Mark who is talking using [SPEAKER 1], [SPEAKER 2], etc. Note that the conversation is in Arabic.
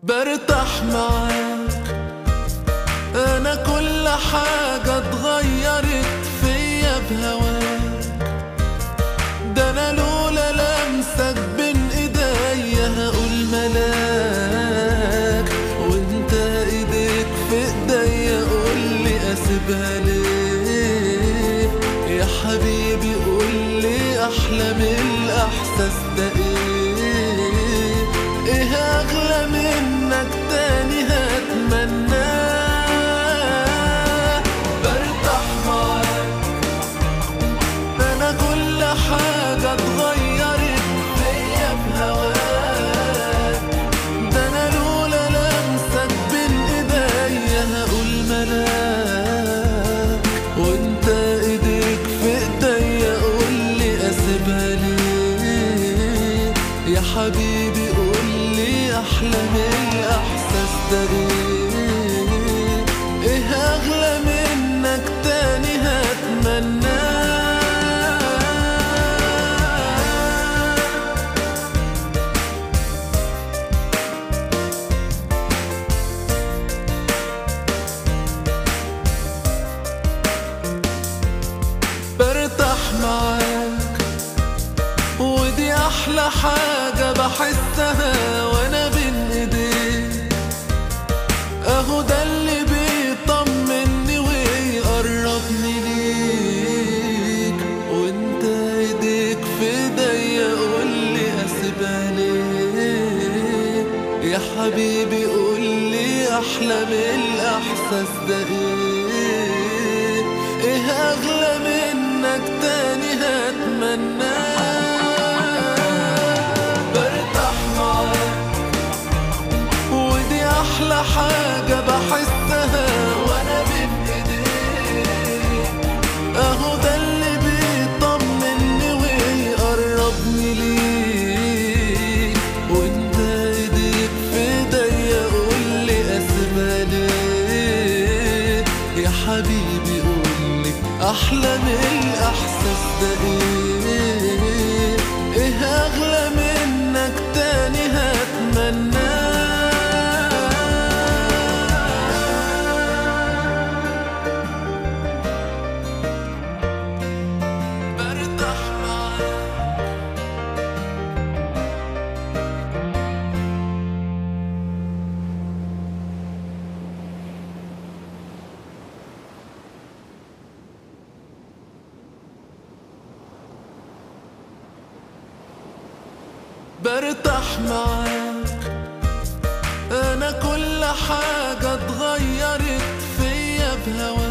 [SPEAKER 1] برتاح معاك. انا كل حاجة اتغيرت فيا بهواك. ده انا لولا لمسك بين ايديا هقول ملاك، وانت ايديك في ايديا قولي اسيبها ليه؟ يا حبيبي قولي احلى من الاحساس ده ايه؟ ايه اغلى منك تاني هتمناه؟ برتاح معاك. انا كل حاجة اتغيرت فيا بهواك. ده انا لولا لمسك بين ايديا هقول ملاك، وانت ايديك في ايديا قولي اسيبها ليه؟ يا حبيبي قولي احلى من الاحساس ده ايه؟ ايه اغلى منك تاني هتمناه؟ برتاح معاك، ودي احلى حاجة بحسها وانا بين ايديك. اهو ده اللي بيطمني ويقربني ليك، وانت ايديك في ايديا قولي اسيبها ليه؟ يا حبيبي قولي احلى من الاحساس ده ايه؟ ايه اغلى منك تاني هتمناه؟ برتاح معاك، ودي احلى حاجة بحسها وانا بين ايديك. اهو ده اللي بيطمني ويقربني ليك، وانت ايديك في ايديا قولي اسيبها ليه؟ يا حبيبي قولي احلى من الاحساس ده ايه؟ ايه اغلى منك تاني هتمناه؟ برتاح معاك. برتاح معاك. انا كل حاجة اتغيرت فيا بهواك.